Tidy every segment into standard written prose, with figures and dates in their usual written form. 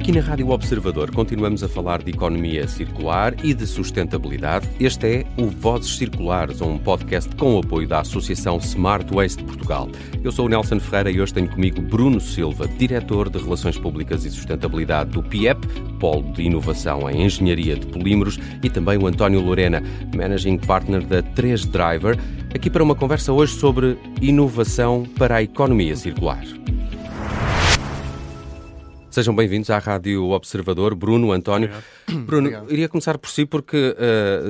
Aqui na Rádio Observador continuamos a falar de economia circular e de sustentabilidade. Este é o Vozes Circulares, um podcast com o apoio da Associação Smart Waste Portugal. Eu sou o Nelson Ferreira e hoje tenho comigo Bruno Silva, Diretor de Relações Públicas e Sustentabilidade do PIEP, Polo de Inovação em Engenharia de Polímeros, e também o António Lorena, Managing Partner da 3Driver, aqui para uma conversa hoje sobre inovação para a economia circular. Sejam bem-vindos à Rádio Observador, Bruno, António. Obrigado. Bruno, iria começar por si porque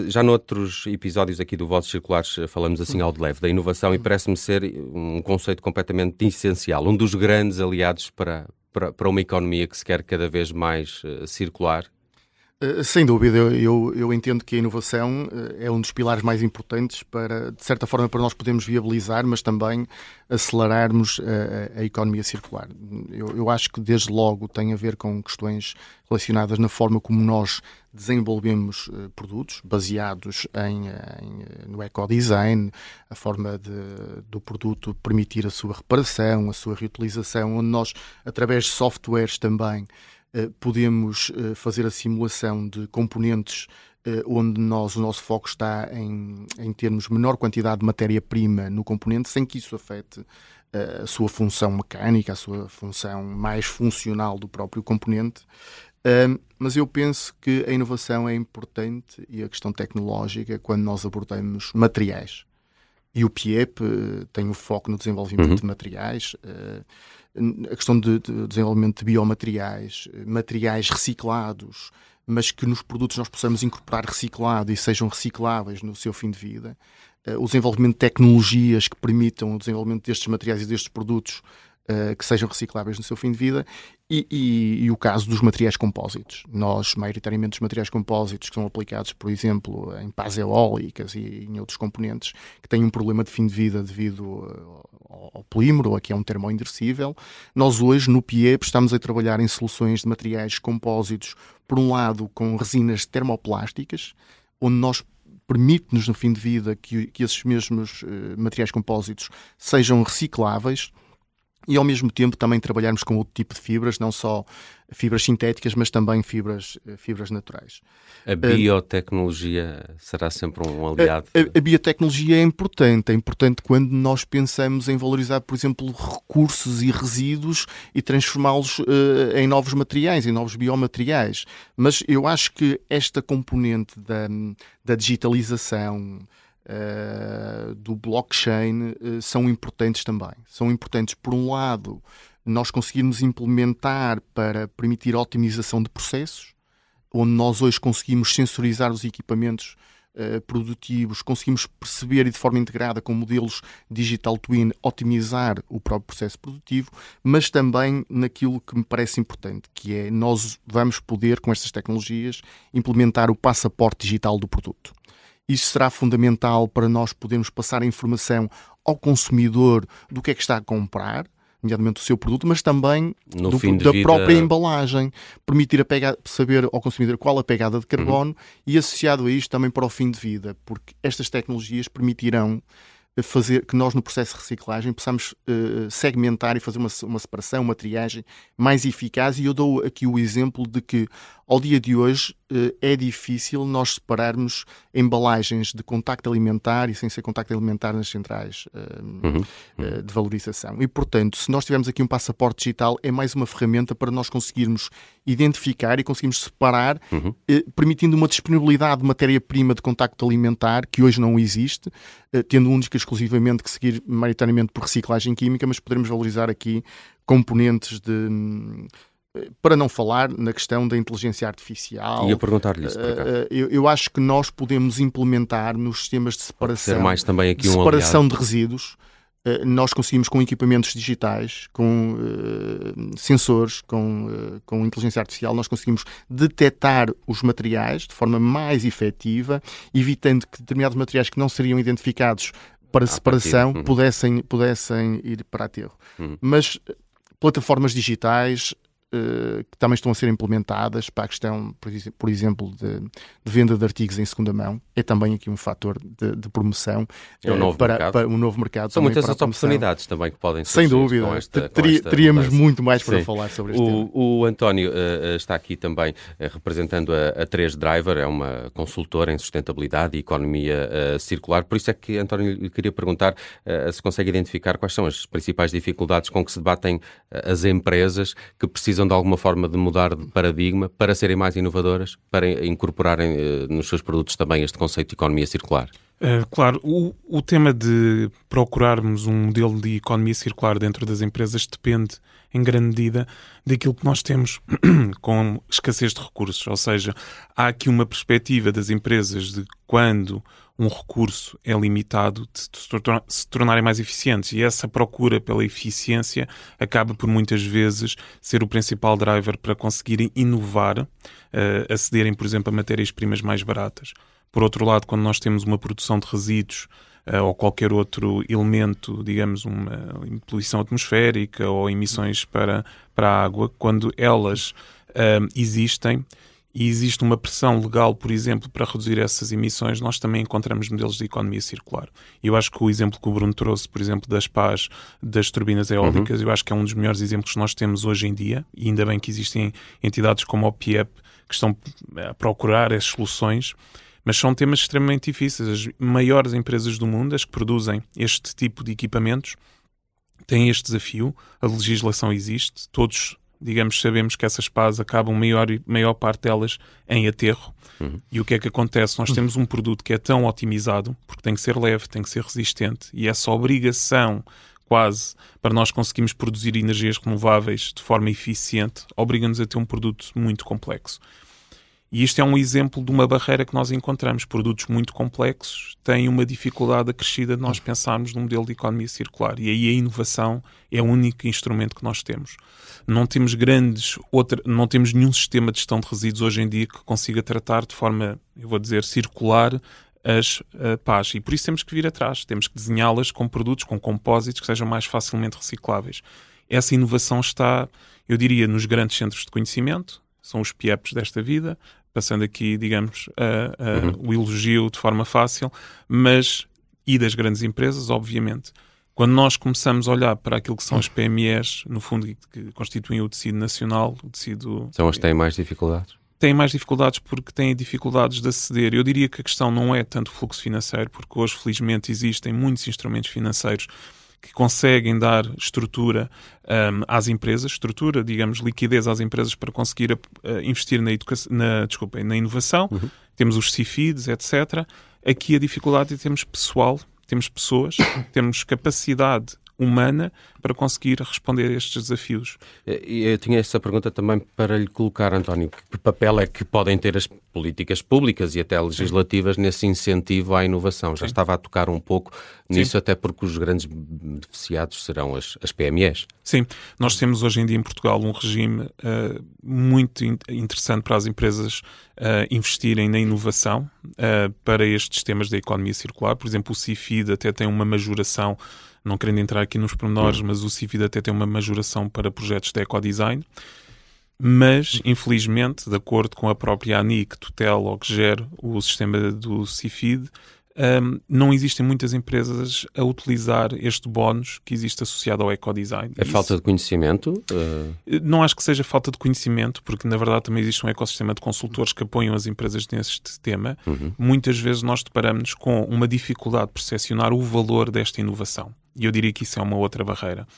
já noutros episódios aqui do Vozes Circulares falamos assim ao de leve da inovação e parece-me ser um conceito completamente essencial, um dos grandes aliados para uma economia que se quer cada vez mais circular. Sem dúvida, eu entendo que a inovação é um dos pilares mais importantes para, de certa forma, para nós podermos viabilizar, mas também acelerarmos a economia circular. Eu acho que desde logo tem a ver com questões relacionadas na forma como nós desenvolvemos produtos baseados no ecodesign, a forma do produto permitir a sua reparação, a sua reutilização, onde nós, através de softwares também, podemos fazer a simulação de componentes onde o nosso foco está em termos menor quantidade de matéria-prima no componente, sem que isso afete a sua função mecânica, a sua função mais funcional do próprio componente. Mas eu penso que a inovação é importante e a questão tecnológica quando nós abordamos materiais. E o PIEP tem o foco no desenvolvimento de materiais, a questão de desenvolvimento de biomateriais, materiais reciclados, mas que nos produtos nós possamos incorporar reciclado e sejam recicláveis no seu fim de vida. O desenvolvimento de tecnologias que permitam o desenvolvimento destes materiais e destes produtos que sejam recicláveis no seu fim de vida e o caso dos materiais compósitos. Nós, maioritariamente, os materiais compósitos que são aplicados, por exemplo, em pás eólicas e em outros componentes que têm um problema de fim de vida devido ao polímero, que é um termoenderecível. Nós hoje, no PIEP, estamos a trabalhar em soluções de materiais compósitos, por um lado, com resinas termoplásticas, onde nós permite-nos, no fim de vida, que esses mesmos materiais compósitos sejam recicláveis, e ao mesmo tempo também trabalharmos com outro tipo de fibras, não só fibras sintéticas, mas também fibras naturais. A biotecnologia será sempre um aliado? A biotecnologia é importante quando nós pensamos em valorizar, por exemplo, recursos e resíduos e transformá-los em novos materiais, em novos biomateriais. Mas eu acho que esta componente da digitalização, do blockchain, são importantes também. São importantes, por um lado, nós conseguirmos implementar para permitir a otimização de processos, onde nós hoje conseguimos sensorizar os equipamentos produtivos, conseguimos perceber e de forma integrada com modelos digital twin otimizar o próprio processo produtivo, mas também naquilo que me parece importante, que é nós vamos poder, com estas tecnologias, implementar o passaporte digital do produto. Isso será fundamental para nós podermos passar a informação ao consumidor do que é que está a comprar, nomeadamente o seu produto, mas também da própria embalagem, permitir saber ao consumidor qual a pegada de carbono e associado a isto também para o fim de vida, porque estas tecnologias permitirão fazer que nós no processo de reciclagem possamos segmentar e fazer uma separação, uma triagem mais eficaz. E eu dou aqui o exemplo de que ao dia de hoje é difícil nós separarmos embalagens de contacto alimentar e sem ser contacto alimentar nas centrais de valorização. E, portanto, se nós tivermos aqui um passaporte digital, é mais uma ferramenta para nós conseguirmos identificar e conseguirmos separar, permitindo uma disponibilidade de matéria-prima de contacto alimentar que hoje não existe, tendo única e exclusivamente que seguir maioritariamente por reciclagem química, mas poderemos valorizar aqui componentes para não falar na questão da inteligência artificial. Ia perguntar-lhe isso, por acaso. Eu acho que nós podemos implementar nos sistemas de separação, ser mais também aqui de resíduos. Nós conseguimos, com equipamentos digitais, com sensores, com inteligência artificial, nós conseguimos detectar os materiais de forma mais efetiva, evitando que determinados materiais que não seriam identificados para separação pudessem ir para aterro. Mas plataformas digitais, que também estão a ser implementadas para a questão, por exemplo, de venda de artigos em segunda mão. É também aqui um fator de promoção para um novo mercado. São muitas as oportunidades também que podem surgir. Sem dúvida. Teríamos muito mais para falar sobre este tema. O António está aqui também representando a 3Driver, é uma consultora em sustentabilidade e economia circular. Por isso é que, António, lhe queria perguntar se consegue identificar quais são as principais dificuldades com que se debatem as empresas que precisam de alguma forma de mudar de paradigma para serem mais inovadoras, para incorporarem nos seus produtos também este conceito de economia circular. Claro, o tema de procurarmos um modelo de economia circular dentro das empresas depende, em grande medida, daquilo que nós temos com escassez de recursos. Ou seja, há aqui uma perspectiva das empresas de quando um recurso é limitado, de se tornarem mais eficientes. E essa procura pela eficiência acaba por muitas vezes ser o principal driver para conseguirem inovar, acederem, por exemplo, a matérias-primas mais baratas. Por outro lado, quando nós temos uma produção de resíduos ou qualquer outro elemento, digamos, uma poluição atmosférica ou emissões para a água, quando elas existem e existe uma pressão legal, por exemplo, para reduzir essas emissões, nós também encontramos modelos de economia circular. Eu acho que o exemplo que o Bruno trouxe, por exemplo, das pás, das turbinas eólicas, eu acho que é um dos melhores exemplos que nós temos hoje em dia, e ainda bem que existem entidades como o PIEP que estão a procurar essas soluções. Mas são temas extremamente difíceis. As maiores empresas do mundo, as que produzem este tipo de equipamentos, têm este desafio. A legislação existe. Todos, digamos, sabemos que essas pás acabam, maior parte delas, em aterro. E o que é que acontece? Nós temos um produto que é tão otimizado, porque tem que ser leve, tem que ser resistente, e essa obrigação quase para nós conseguirmos produzir energias renováveis de forma eficiente, obriga-nos a ter um produto muito complexo. E isto é um exemplo de uma barreira que nós encontramos. Produtos muito complexos têm uma dificuldade acrescida de nós pensarmos num modelo de economia circular. E aí a inovação é o único instrumento que nós temos. Não temos não temos nenhum sistema de gestão de resíduos hoje em dia que consiga tratar de forma, eu vou dizer, circular as pás. E por isso temos que vir atrás. Temos que desenhá-las com produtos, com compósitos que sejam mais facilmente recicláveis. Essa inovação está, eu diria, nos grandes centros de conhecimento. São os PIEPs desta vida, passando aqui, digamos, o elogio de forma fácil, mas e das grandes empresas, obviamente. Quando nós começamos a olhar para aquilo que são as PMEs, no fundo, que constituem o tecido nacional, o tecido... São as que têm mais dificuldades? Têm mais dificuldades porque têm dificuldades de aceder. Eu diria que a questão não é tanto o fluxo financeiro, porque hoje, felizmente, existem muitos instrumentos financeiros que conseguem dar estrutura às empresas, digamos, liquidez às empresas para conseguir investir na inovação. Temos os CIFIDs, etc. Aqui a dificuldade é que temos pessoal, temos pessoas, temos capacidade humana para conseguir responder a estes desafios. Eu tinha essa pergunta também para lhe colocar, António. Que papel é que podem ter as políticas públicas e até legislativas nesse incentivo à inovação? Já estava a tocar um pouco nisso, até porque os grandes beneficiados serão as PMEs. Sim, nós temos hoje em dia em Portugal um regime muito interessante para as empresas investirem na inovação para estes temas da economia circular. Por exemplo, o CIFID até tem uma majoração, não querendo entrar aqui nos pormenores, mas o CIFID até tem uma majoração para projetos de ecodesign. Mas, infelizmente, de acordo com a própria ANI, que tutela ou que gera o sistema do CIFID, não existem muitas empresas a utilizar este bónus que existe associado ao ecodesign. É falta de conhecimento? Não acho que seja falta de conhecimento, porque na verdade também existe um ecossistema de consultores que apoiam as empresas neste tema. Muitas vezes nós deparamos com uma dificuldade de percepcionar o valor desta inovação. E eu diria que isso é uma outra barreira.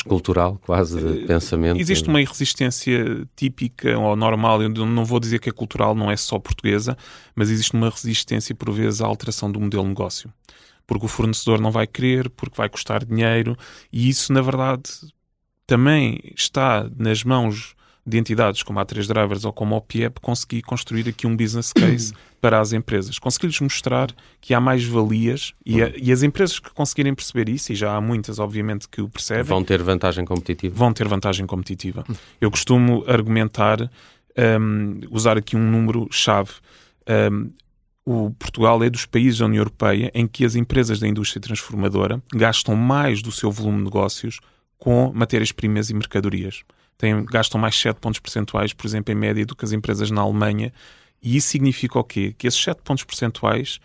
Cultural, quase, de pensamento. Existe uma resistência típica ou normal, eu não vou dizer que é cultural, não é só portuguesa, mas existe uma resistência por vezes à alteração do modelo de negócio. Porque o fornecedor não vai querer, porque vai custar dinheiro, e isso, na verdade, também está nas mãos de entidades como a 3Drivers ou como o PIEP conseguir construir aqui um business case para as empresas. Conseguir-lhes mostrar que há mais valias e as empresas que conseguirem perceber isso, e já há muitas, obviamente, que o percebem... Vão ter vantagem competitiva. Vão ter vantagem competitiva. Eu costumo argumentar, usar aqui um número-chave. O Portugal é dos países da União Europeia em que as empresas da indústria transformadora gastam mais do seu volume de negócios com matérias-primas e mercadorias. gastam mais 7 pontos percentuais, por exemplo, em média, do que as empresas na Alemanha. E isso significa o quê? Que esses 7 pontos percentuais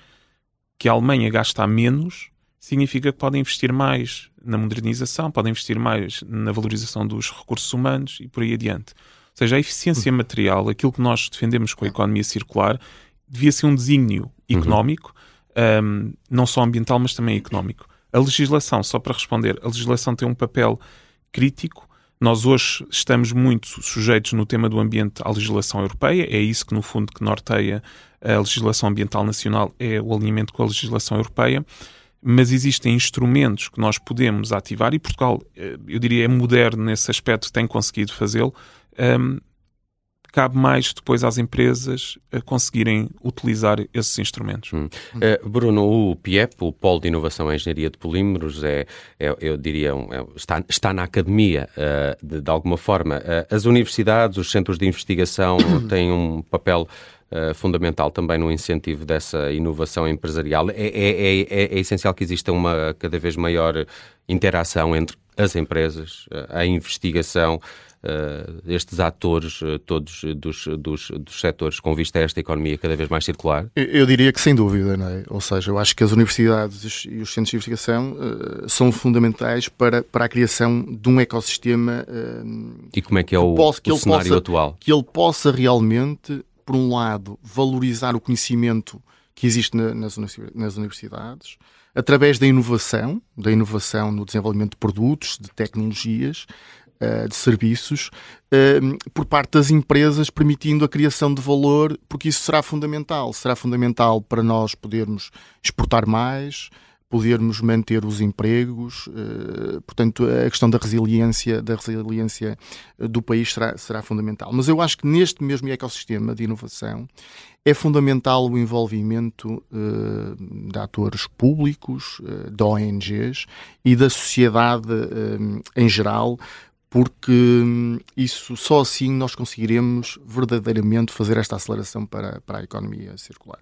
que a Alemanha gasta a menos, significa que podem investir mais na modernização, podem investir mais na valorização dos recursos humanos e por aí adiante. Ou seja, a eficiência material, aquilo que nós defendemos com a economia circular, devia ser um desígnio económico, não só ambiental, mas também económico. A legislação, só para responder, a legislação tem um papel crítico. Nós hoje estamos muito sujeitos no tema do ambiente à legislação europeia, é isso que no fundo que norteia a legislação ambiental nacional, é o alinhamento com a legislação europeia, mas existem instrumentos que nós podemos ativar e Portugal, eu diria, é moderno nesse aspecto, tem conseguido fazê-lo. Cabe mais depois às empresas a conseguirem utilizar esses instrumentos. Bruno, o PIEP, o Polo de Inovação e Engenharia de Polímeros, eu diria, está na academia, de alguma forma. As universidades, os centros de investigação têm um papel fundamental também no incentivo dessa inovação empresarial. É essencial que exista uma cada vez maior interação entre as empresas, a investigação, estes atores todos dos setores com vista a esta economia cada vez mais circular? Eu diria que sem dúvida, não é? Ou seja, eu acho que as universidades e os centros de investigação são fundamentais para a criação de um ecossistema. E como é que é o cenário atual? Que ele possa realmente, por um lado, valorizar o conhecimento que existe nas universidades, através da inovação no desenvolvimento de produtos, de tecnologias, de serviços, por parte das empresas, permitindo a criação de valor, porque isso será fundamental para nós podermos exportar mais, podermos manter os empregos, portanto a questão da resiliência do país será fundamental. Mas eu acho que neste mesmo ecossistema de inovação é fundamental o envolvimento de atores públicos, de ONGs e da sociedade em geral, porque isso só assim nós conseguiremos verdadeiramente fazer esta aceleração para a economia circular.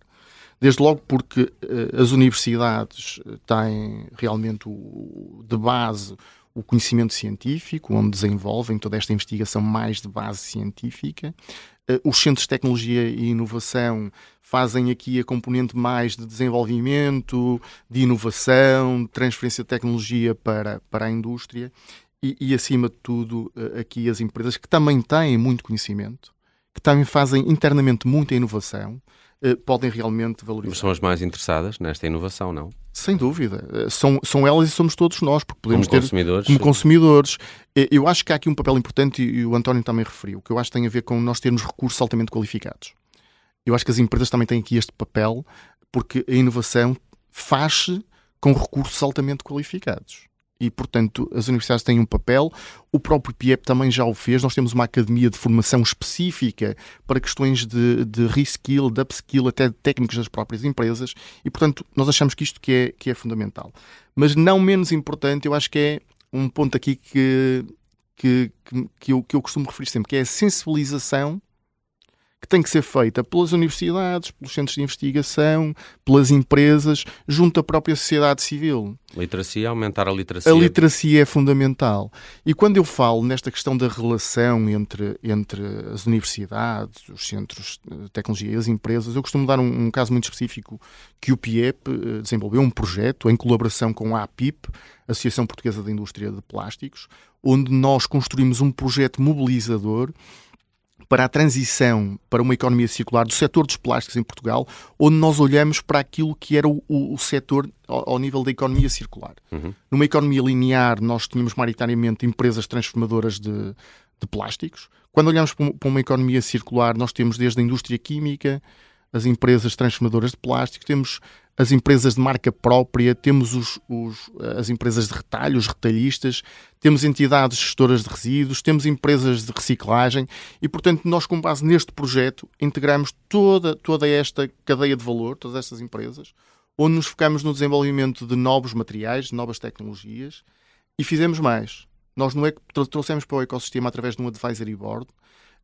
Desde logo porque as universidades têm realmente de base o conhecimento científico, onde desenvolvem toda esta investigação mais de base científica. Os centros de tecnologia e inovação fazem aqui a componente mais de desenvolvimento, de inovação, de transferência de tecnologia para a indústria. E, acima de tudo, aqui as empresas que também têm muito conhecimento, que também fazem internamente muita inovação, podem realmente valorizar. Mas são as mais interessadas nesta inovação, não? Sem dúvida. São elas e somos todos nós, porque podemos como consumidores. Eu acho que há aqui um papel importante, e o António também referiu, que eu acho que tem a ver com nós termos recursos altamente qualificados. Eu acho que as empresas também têm aqui este papel, porque a inovação faz-se com recursos altamente qualificados. E, portanto, as universidades têm um papel, o próprio PIEP também já o fez. Nós temos uma academia de formação específica para questões de reskill, de upskill, até de técnicos das próprias empresas, e, portanto, nós achamos que isto que é fundamental. Mas não menos importante, eu acho que é um ponto aqui que eu costumo referir sempre, que é a sensibilização que tem que ser feita pelas universidades, pelos centros de investigação, pelas empresas, junto à própria sociedade civil. Literacia, aumentar a literacia. A literacia é fundamental. E quando eu falo nesta questão da relação entre as universidades, os centros de tecnologia e as empresas, eu costumo dar um caso muito específico que o PIEP desenvolveu um projeto em colaboração com a APIP, Associação Portuguesa da Indústria de Plásticos, onde nós construímos um projeto mobilizador para a transição para uma economia circular do setor dos plásticos em Portugal, onde nós olhamos para aquilo que era o setor ao nível da economia circular. Numa economia linear, nós tínhamos maioritariamente empresas transformadoras de plásticos. Quando olhamos para uma economia circular, nós temos desde a indústria química, as empresas transformadoras de plásticos, temos as empresas de marca própria, temos as empresas de retalho, os retalhistas, temos entidades gestoras de resíduos, temos empresas de reciclagem e, portanto, nós, com base neste projeto, integramos toda esta cadeia de valor, todas estas empresas, onde nos focamos no desenvolvimento de novos materiais, de novas tecnologias e fizemos mais. Nós não é que trouxemos para o ecossistema através de um advisory board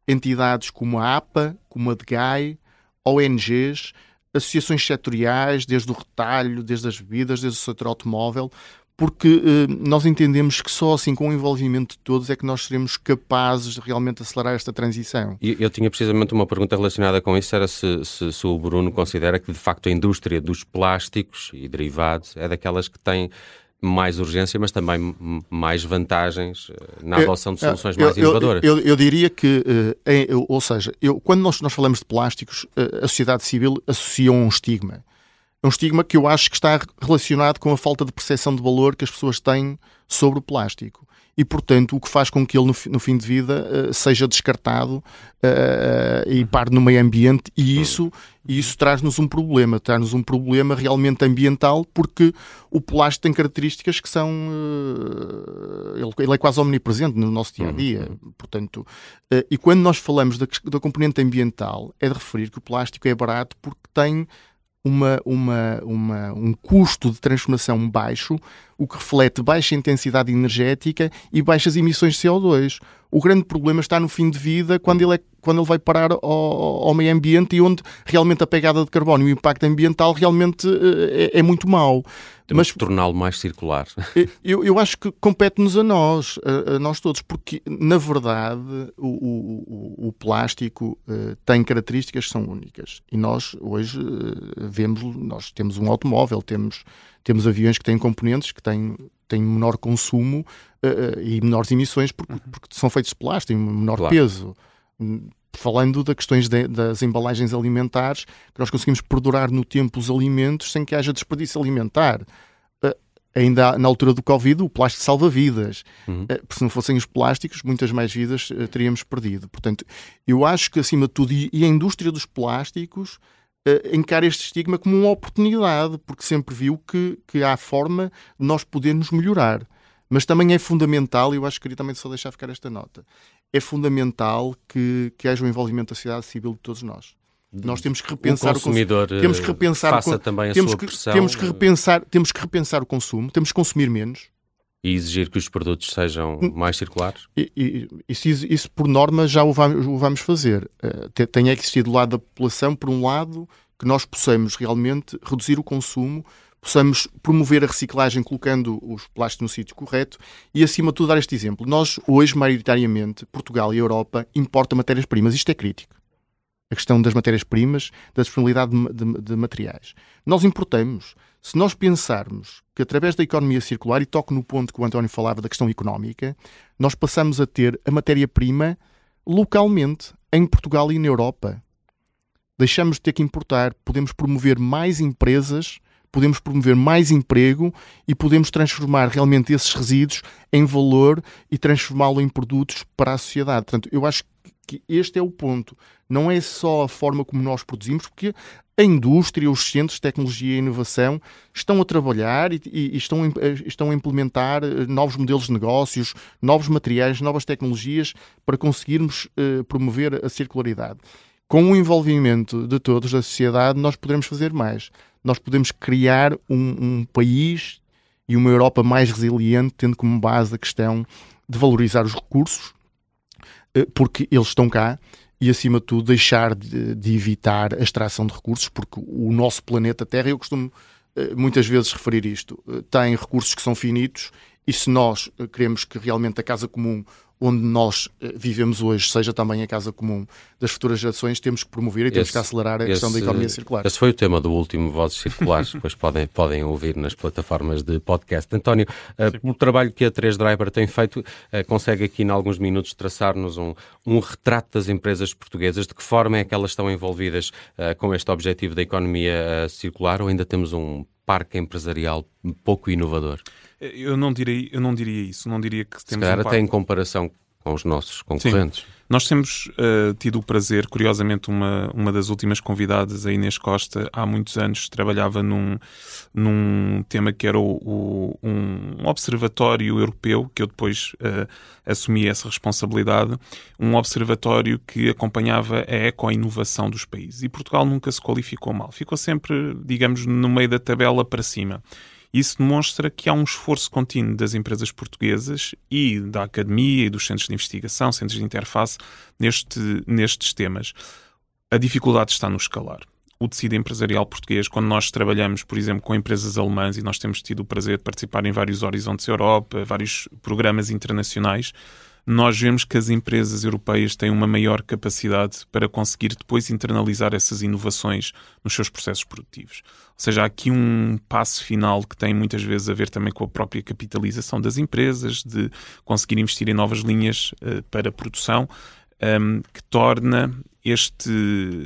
entidades como a APA, como a DGAI, ONGs, associações setoriais, desde o retalho, desde as bebidas, desde o setor automóvel, porque nós entendemos que só assim, com o envolvimento de todos, é que nós seremos capazes de realmente acelerar esta transição. Eu tinha precisamente uma pergunta relacionada com isso, era se o Bruno considera que, de facto, a indústria dos plásticos e derivados é daquelas que tem mais urgência, mas também mais vantagens na adoção de soluções mais inovadoras. Eu diria que, ou seja, quando nós falamos de plásticos, a sociedade civil associa um estigma. É um estigma que eu acho que está relacionado com a falta de percepção de valor que as pessoas têm sobre o plástico. E, portanto, o que faz com que ele, no fim de vida, seja descartado e pare no meio ambiente. E isso traz-nos um problema. Traz-nos um problema realmente ambiental, porque o plástico tem características que são... ele é quase omnipresente no nosso dia-a-dia. Portanto, e quando nós falamos da componente ambiental, é de referir que o plástico é barato porque tem um custo de transformação baixo, o que reflete baixa intensidade energética e baixas emissões de CO2. O grande problema está no fim de vida, quando ele vai parar ao meio ambiente, e onde realmente a pegada de carbono e o impacto ambiental realmente é muito mau. Mas torná-lo mais circular. Eu acho que compete-nos a nós todos, porque, na verdade, o plástico tem características que são únicas. E nós, hoje, nós temos um automóvel, temos aviões que têm componentes que têm menor consumo e menores emissões porque são feitos de plástico, têm menor peso. Falando das questões das embalagens alimentares, que nós conseguimos perdurar no tempo os alimentos sem que haja desperdício alimentar. Ainda na altura do Covid, o plástico salva vidas. Se não fossem os plásticos, muitas mais vidas teríamos perdido. Portanto, eu acho que, acima de tudo, e a indústria dos plásticos encara este estigma como uma oportunidade, porque sempre viu que há forma de nós podermos melhorar. Mas também é fundamental, e eu acho que queria também só deixar ficar esta nota, é fundamental que haja o envolvimento da sociedade civil de todos nós. Nós temos que repensar o consumidor, temos que repensar faça também a sua pressão. Temos que repensar o consumo, temos que consumir menos. E exigir que os produtos sejam mais circulares? Isso por norma já o vamos fazer. Tem que existir do lado da população, por um lado, que nós possamos realmente reduzir o consumo, possamos promover a reciclagem colocando os plásticos no sítio correto e, acima de tudo, dar este exemplo. Nós, hoje, maioritariamente, Portugal e a Europa, importam matérias-primas. Isto é crítico. A questão das matérias-primas, da disponibilidade de materiais. Nós importamos. Se nós pensarmos que, através da economia circular, e toco no ponto que o António falava da questão económica, nós passamos a ter a matéria-prima localmente, em Portugal e na Europa. Deixamos de ter que importar. Podemos promover mais empresas, podemos promover mais emprego e podemos transformar realmente esses resíduos em valor e transformá-lo em produtos para a sociedade. Portanto, eu acho que este é o ponto. Não é só a forma como nós produzimos, porque a indústria, os centros de tecnologia e inovação estão a trabalhar e estão a implementar novos modelos de negócios, novos materiais, novas tecnologias para conseguirmos promover a circularidade. Com o envolvimento de todos, da sociedade, nós poderemos fazer mais. Nós podemos criar um país e uma Europa mais resiliente, tendo como base a questão de valorizar os recursos, porque eles estão cá, e, acima de tudo, deixar de evitar a extração de recursos, porque o nosso planeta Terra, eu costumo muitas vezes referir isto, tem recursos que são finitos, e se nós queremos que realmente a casa comum onde nós vivemos hoje seja também a casa comum das futuras gerações, temos que promover e temos que acelerar a questão da economia circular. Esse foi o tema do último Vozes Circulares, depois podem ouvir nas plataformas de podcast. António, o trabalho que a 3Driver tem feito, consegue aqui em alguns minutos traçar-nos um retrato das empresas portuguesas, de que forma é que elas estão envolvidas com este objetivo da economia circular, ou ainda temos um parque empresarial pouco inovador? Eu não diria isso. Não diria que temos até em comparação com os nossos concorrentes. Sim. Nós temos tido o prazer, curiosamente, uma das últimas convidadas, a Inês Costa, há muitos anos, trabalhava num tema que era um observatório europeu, que eu depois assumi essa responsabilidade, um observatório que acompanhava a eco-inovação dos países. E Portugal nunca se qualificou mal. Ficou sempre, digamos, no meio da tabela para cima. Isso demonstra que há um esforço contínuo das empresas portuguesas e da academia e dos centros de investigação, centros de interface, nestes temas. A dificuldade está no escalar. o tecido empresarial português, quando nós trabalhamos, por exemplo, com empresas alemãs, e nós temos tido o prazer de participar em vários Horizontes Europa, vários programas internacionais, nós vemos que as empresas europeias têm uma maior capacidade para conseguir depois internalizar essas inovações nos seus processos produtivos. Ou seja, há aqui um passo final que tem muitas vezes a ver também com a própria capitalização das empresas, de conseguir investir em novas linhas para produção, que torna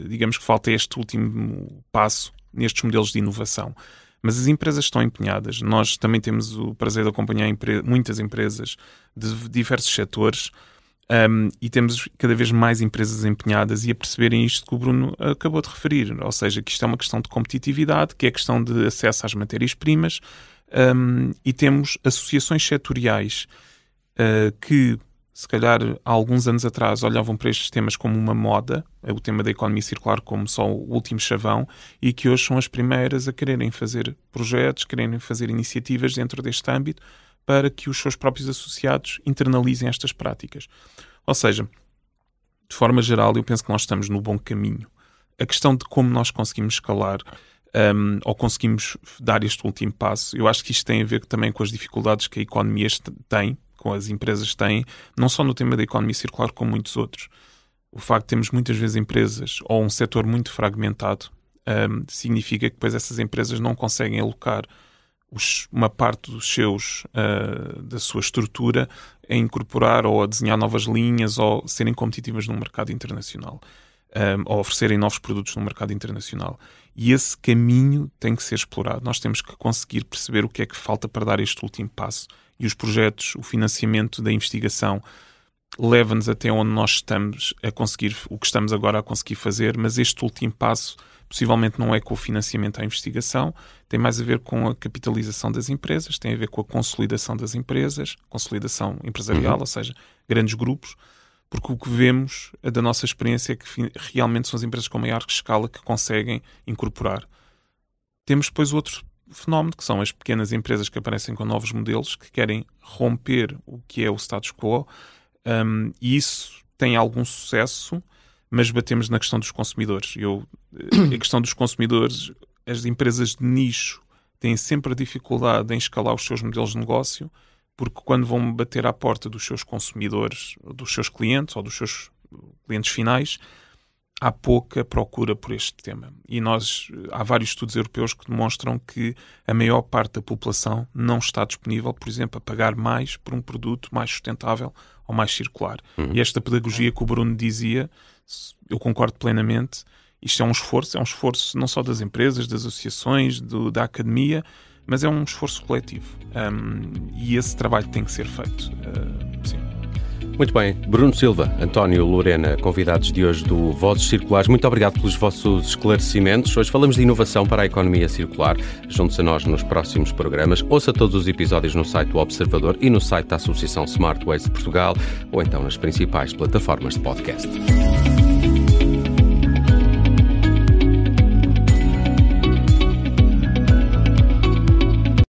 digamos que falta este último passo nestes modelos de inovação. Mas as empresas estão empenhadas. Nós também temos o prazer de acompanhar muitas empresas de diversos setores e temos cada vez mais empresas empenhadas e a perceberem isto que o Bruno acabou de referir. Ou seja, que isto é uma questão de competitividade, que é questão de acesso às matérias-primas e temos associações setoriais que, se calhar, há alguns anos atrás olhavam para estes temas como uma moda, o tema da economia circular como só o último chavão, e que hoje são as primeiras a quererem fazer projetos, quererem fazer iniciativas dentro deste âmbito para que os seus próprios associados internalizem estas práticas. Ou seja, de forma geral, eu penso que nós estamos no bom caminho. A questão de como nós conseguimos escalar ou conseguimos dar este último passo, eu acho que isto tem a ver também com as dificuldades que a economia tem, com as empresas têm, não só no tema da economia circular, como muitos outros. O facto de termos muitas vezes empresas ou um setor muito fragmentado significa que depois essas empresas não conseguem alocar uma parte da sua estrutura a incorporar ou a desenhar novas linhas ou serem competitivas no mercado internacional ou oferecerem novos produtos no mercado internacional. E esse caminho tem que ser explorado. Nós temos que conseguir perceber o que é que falta para dar este último passo. E os projetos, o financiamento da investigação leva-nos até onde nós estamos a conseguir, o que estamos agora a conseguir fazer, mas este último passo possivelmente não é com o financiamento à investigação, tem mais a ver com a capitalização das empresas, tem a ver com a consolidação das empresas, consolidação empresarial, ou seja, grandes grupos, porque o que vemos da nossa experiência é que realmente são as empresas com maior escala que conseguem incorporar. Temos depois outro fenómeno, que são as pequenas empresas que aparecem com novos modelos, que querem romper o que é o status quo, e isso tem algum sucesso, mas batemos na questão dos consumidores. A questão dos consumidores, as empresas de nicho têm sempre a dificuldade em escalar os seus modelos de negócio, porque quando vão bater à porta dos seus consumidores, dos seus clientes ou dos seus clientes finais, há pouca procura por este tema. E há vários estudos europeus que demonstram que a maior parte da população não está disponível, por exemplo, a pagar mais por um produto mais sustentável ou mais circular. E esta pedagogia que o Bruno dizia, eu concordo plenamente, isto é um esforço não só das empresas, das associações, da academia, mas é um esforço coletivo. E esse trabalho tem que ser feito. Sim. Muito bem. Bruno Silva, António Lorena, convidados de hoje do Vozes Circulares. Muito obrigado pelos vossos esclarecimentos. Hoje falamos de inovação para a economia circular. Junte-se a nós nos próximos programas. Ouça todos os episódios no site do Observador e no site da Associação Smart Waste Portugal ou então nas principais plataformas de podcast.